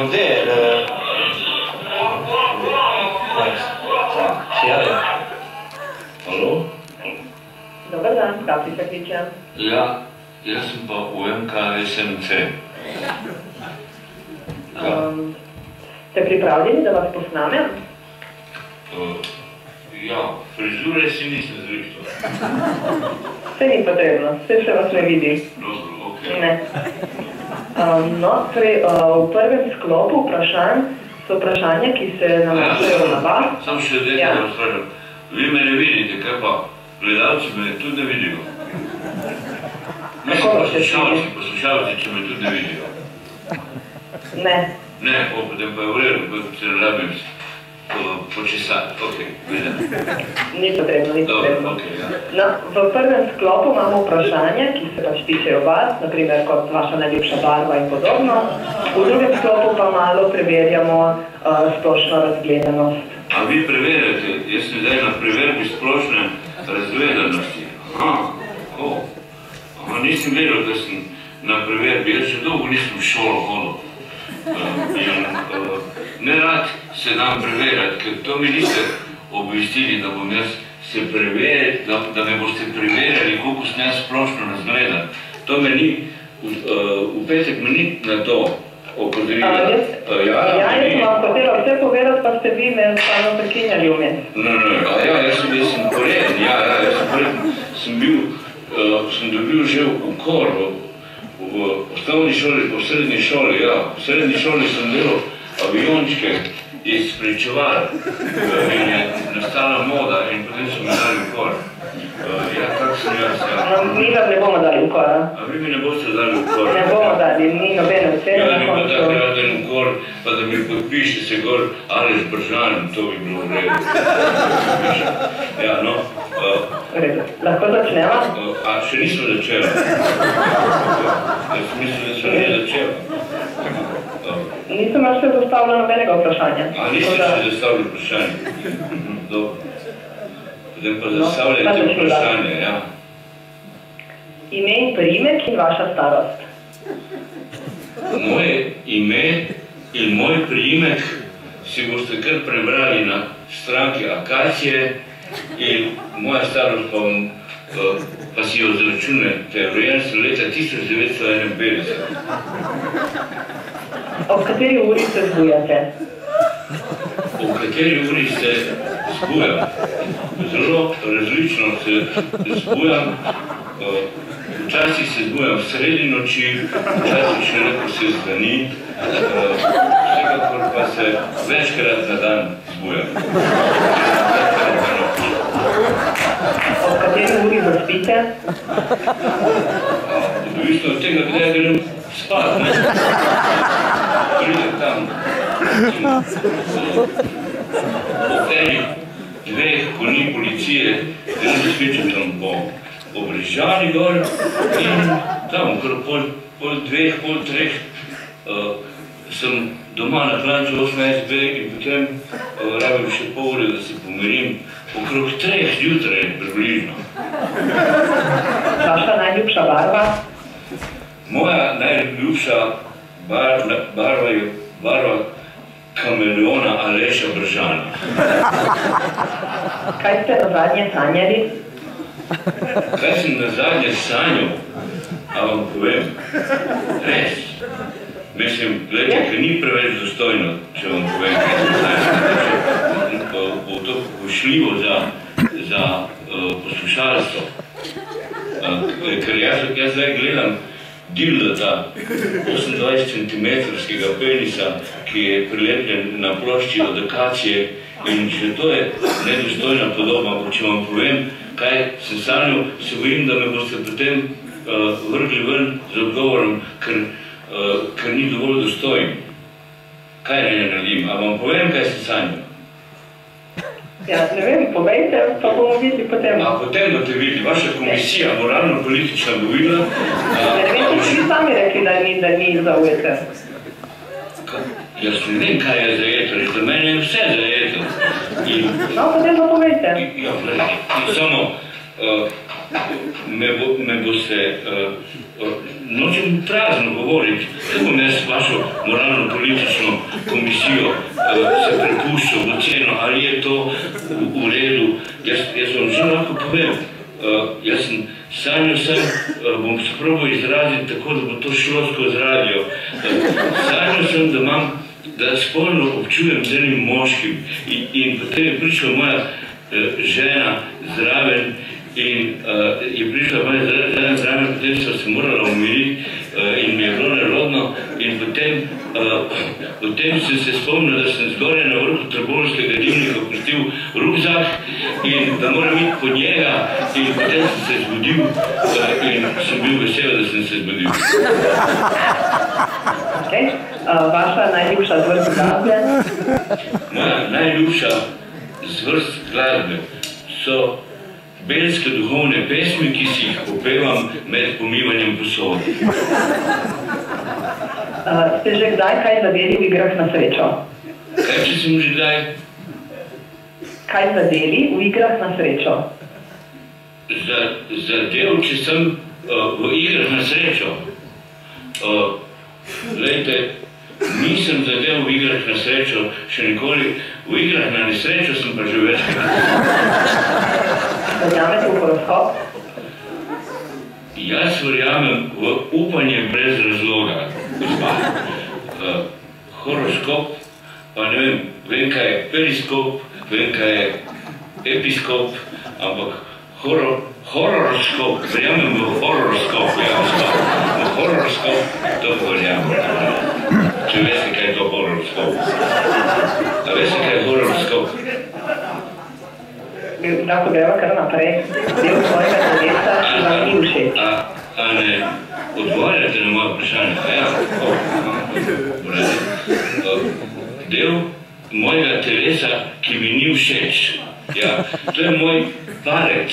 model. Se javlja. Halo? Dobar dan, Kapi se kličem. Ja, jaz sem pa v MK SMC. Ste pripravljeni, da vas posnamem? Ja, frizure si nisem zrihtal. Vse ni potrebno, vse se vas ne vidi. Dobro, okej. Ne. No, torej, v prvem sklopu vprašanj so vprašanja, ki se nanašajo na vas. Samo še nekaj vas vprašam. Vi me ne vidite, kaj pa? Gledalci me tudi ne vidijo. Mislim, poslušalci, če me tudi ne vidijo. Ne. Ne, potem pa je v redu, pa se ne rabim počesati. Ok, vidim. Ni potrebno, ni potrebno. Ok, ja. No, v prvem sklopu imamo vprašanja, ki se pač tičejo vas, naprimer kot vaša najljubša barva in podobno. V drugem sklopu pa malo preverjamo splošno razgledanost. A vi preverjate? Jaz sem zdaj na preverbi splošne razgledanosti. Nisem vedel, da sem na preverbi. Jaz še dolgo nisem v šolo hodil. Ne rad se dam preverjati, ker to mi niste obvestili, da bom jaz se preverjati, da me boste preverjali, koliko sem jaz splošno razgledan. To me ni, v petek me ni na to opozorilo. Ja, jaz sem vam hotela vse povedati, pa ste vi me stalno prekinjali vmes. Jaz sem poreden, sem dobil že ukor v osnovni šoli, v srednji šoli, ja. V srednji šoli sem delal aviončke iz spričeval in je nastala moda in potem so mi dali ukor. Ja, tako sem jaz, ja. Mi vam ne bomo dali ukora. A vi mi ne boste dali ukor? Ne bomo dali, ni nobene ocene na koncu. Ja, mi pa tako raden ukor, pa da mi podpiše se gor Aleš Bržan, to bi bilo v redu. Ja, no. Lahko začnemo? A še nismo začeli. Jaz mislim, da smo ne začeli. Nisem še zastavila nobenega vprašanja. A niste še zastavili vprašanje? Dobro. Potem pa zastavljajte vprašanje, ja. Ime in priimek in vaša starost. Moje ime in moj priimek si boste kar prebrali na stranki Akacije in moja starost pa si jo izračunajte. Rojen sem leta 1951. Ob kateri uri se zbujate? Ob kateri uri se zbujam? Zelo različno se zbujam. Včasih se zbujam sredi noči, včasih še lepo se zdani, vsekakor pa se večkrat na dan zbujam. Ob kateri uri zaspite? Odvisno od tega, kdaj grem spat, ne? Pridem tam. Ob enih dveh, ko ni policije, grem zasvičam tam po Obrežani gor in tam, okrog pol dveh, pol treh, sem doma na Klanču 18B in potem rabim še pol ure, da se pomirim. Okrog 3 zjutraj približno. Vaša najljubša barva? Moja najljubša barva je barva kameleona Aleša Bržana. Kaj ste nazadnje sanjali? Kaj sem nazadnje sanjal? A vam povem? Res. Mislim, gledajte, ker ni preveč dostojno, če vam povem, kaj sem sanjal. Bo to pošljivo za poslušalstvo. Ker jaz zdaj gledam dildata 28 centimetrskega penisa, ki je prilepljen na plošči od Akacije in še to je nedostojna podoba, ampak če vam povem, kaj sem sanjal, se bojim, da me boste potem vrgli ven z odgovorom, ker ni dovolj dostojen. Kaj naj ne naredim? A vam povem, kaj sem sanjal? Ja, ne vem, povejte, pa bomo videli potem. A potem boste videli, vaša komisija moralno-politična bo videla. Ne vem, če vi sami rekli, da ni zaujete. Jaz ne vem, kaj je zajeto, za mene je vse zajeto. No, potem pa povejte. Ja, samo me boste, nočem prazno govoriti, da bom jaz vašo moralno-politično komisijo se prepuščal v oceno, ali je to v redu. Jaz vam že lahko povem, jaz sem sanjal bom se probal izraziti tako, da bo to šlo skozi radio. Sanjal sem, da spolno občujem z enim moškim in potem je prišla moja žena zraven in je prišla moja žena zraven, potem so se morala umiriti in mi je bilo nerodno in potem sem se spomnil, da sem zgoraj na vrhu Trboveljskega dimnika pustil rukzak in da moram iti po njega in potem sem se zbudil in sem bil vesel, da sem se zbudil. Vaša najljubša zvrst glasbe? Moja najljubša zvrst glasbe so belske duhovne pesmi, ki si jih popevam med pomivanjem posode. Ste že kdaj kaj zadeli v igrah na srečo? Kaj, če sem že kdaj? Kaj zadeli v igrah na srečo? Zadel, če sem v igrah na srečo. Glejte, nisem zadel v igrah na srečo še nikoli. V igrah na nesrečo sem pa že večkrat. Verjamete v horoskop? Jaz verjamem v upanje brez razloga, gospa. Horoskop, pa ne vem kaj je periskop, vem kaj je episkop, ampak horoskop, verjamem v horoskop, ja, gospa. V horoskop, to verjamem. Če veste, kaj je to horoskop. A veste, kaj je horoskop? Lahko greva kar naprej. Del svojega telesa, ki vam ni všeč. A ne odgovarjate na moje vprašanje? Ja, del mojega telesa, ki mi ni všeč. Ja, to je moj palec.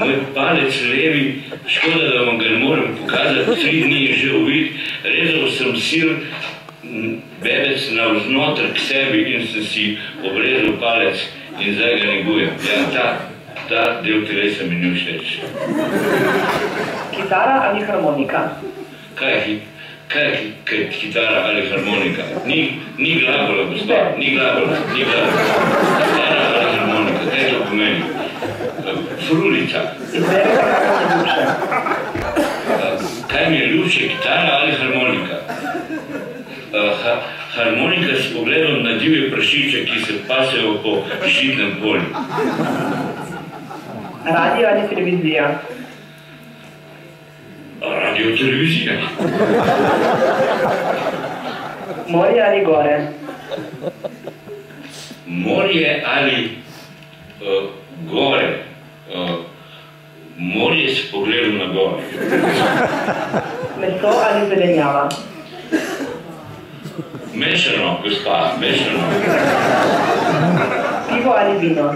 Moj palec levi, škoda, da vam ga ne morem pokazati, 3 dni je že uvid. Rezal sem sir, bebec navznoter k sebi in sem si obrezal palec in zdaj ga negujem. Ja, ta del telesa mi ni všeč. Kitara ali harmonika? Kaj je kitara ali harmonika? Ni glagola, gospod, ni glagola. Kitara ali harmonika, kaj to pomeni? Frulica. Izberite, kako je ljubše. Kaj mi je ljubše, kitara ali harmonika? Harmonika s pogledom na divje prašiče, ki se pasejo po žitnem polju. Radio ali televizija? Radio, televizija. Morje ali gore? Morje ali gore. Morje s pogledom na gore. Meso ali zelenjava? Mešano, gospa, mešano. Pivo ali vino?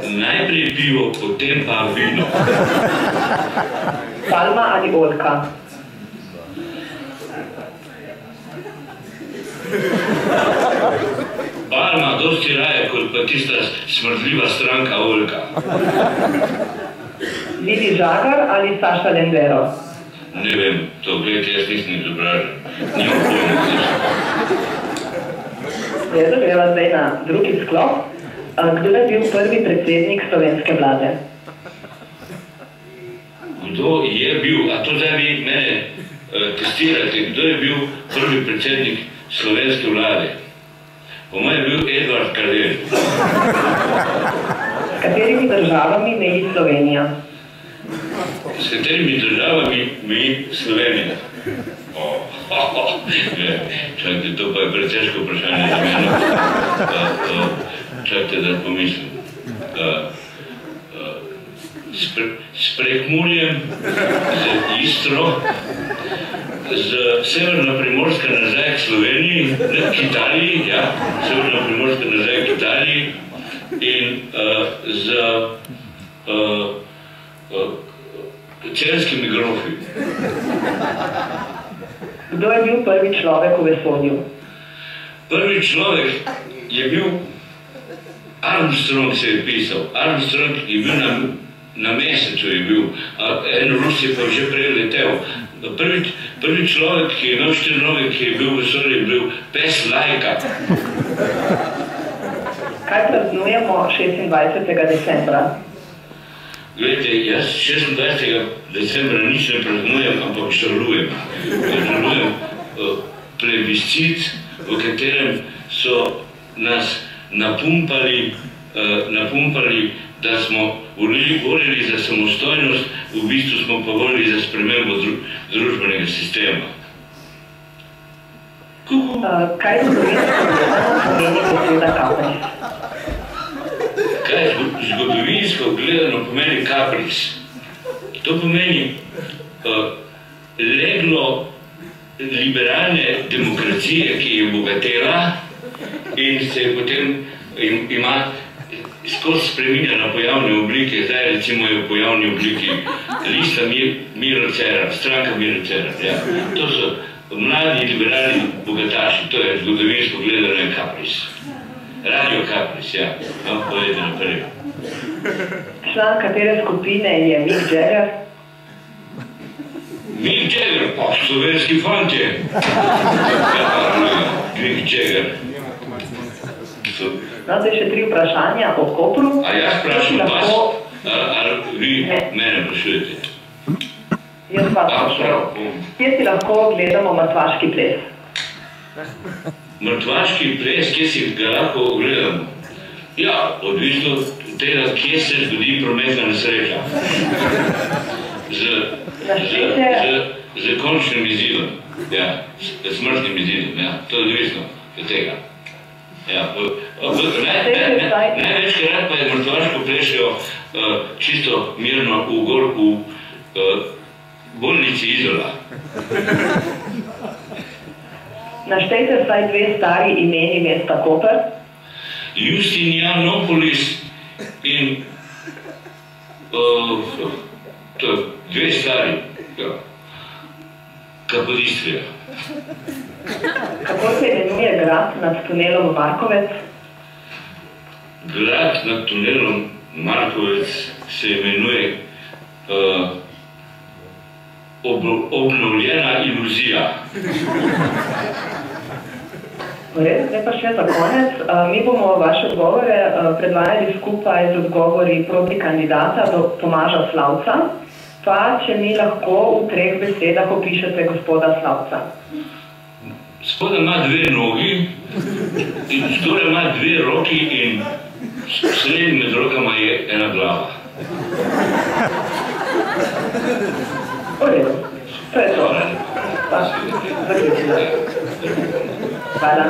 Najprej pivo, potem pa vino. Palma ali oljka? Palma dosti raje, kot pa tista smrdljiva stranka oljka. Lili Žagar ali Saša Lendero? Ne vem, to gledajte, jaz nisem izobražen. Nimam pojma. Redo, greva zdaj na drugi sklop. Kdo je bil prvi predsednik slovenske vlade? Kdo je bil, a to zdaj vi mene testirate, kdo je bil prvi predsednik slovenske vlade? Po mojem je bil Edvard Kardelj. S katerimi državami meji Slovenija? S katerimi državami meji Slovenija? Čakajte, to pa je pretežko vprašanje za mene. Čakajte, da pomislim. S Prekmurjem, z Istro, z Severno-Primorska nazaj k Sloveniji, k Italiji, ja, Severno-Primorska nazaj k Italiji in z celjskimi grofi. Kdo je bil prvi človek v vesolju? Prvi človek je bil Armstrong se je pisal. Armstrong je bil na Meseču je bil. En Rus je pa že prej letel. Prvi človek, ki je imel 4 noge, ki je bil v vesolju, je bil pes Lajka. Kaj praznujemo 26. decembra? Glejte, jaz 26. decembra nič ne praznujem, ampak žalujem. Žalujem plebiscit, v katerem so nas napumpali, da smo volili za samostojnost, v bistvu smo pa volili za spremembo družbenega sistema. Kaj zgodovinsko gledano pomeni kapris? Kaj zgodovinsko gledano pomeni kapris? To pomeni leglo liberalne demokracije, ki je bogatela in se je potem ima skozi spreminjena pojavne oblike, zdaj recimo je v pojavni obliki lista Miro Cerar, stranka Miro Cerar. Ja. To so mladi liberalni bogataši, to je zgodovinsko gledano kapris. Radio kapris, ja. Vam povedete naprej. Član katere skupine je Mick Jagger? Mick Jagger, pa slovenski fantje. Mick Jagger. No, to je še 3 vprašanja o Kopru. A jaz vprašam vas, ali vi mene vprašujete? Jaz vas vprašam. Kje si lahko gledamo mrtvaški ples? Mrtvaški ples, kje si ga lahko gledamo? Ja, odvisno tega, kje se zgodi prometna nesreča. Z končnim izidom. Ja, z smrtnim izidom, ja. To je odvisno od tega. Ja, največkrat pa je mrtvaško plešejo čisto mirno v bolnici Izola. Naštejte vsaj 2 stari imeni mesta Koper. Justinianopolis in 2 stari. Kapodistrija. Kako se imenuje grad nad tunelom Markovec? Grad nad tunelom Markovec se imenuje obnovljena iluzija. Zdaj pa še za konec. Mi bomo vaše odgovore predvajali skupaj z odgovori proti kandidata do Tomaža Slavca. Pa, če mi lahko v 3 besedah opišete gospoda Slavca. Spodaj ima 2 nogi, in zgoraj ima 2 roki in sredi med rokama je ena glava. V redu. To je to. Pa, zaključila. Hvala.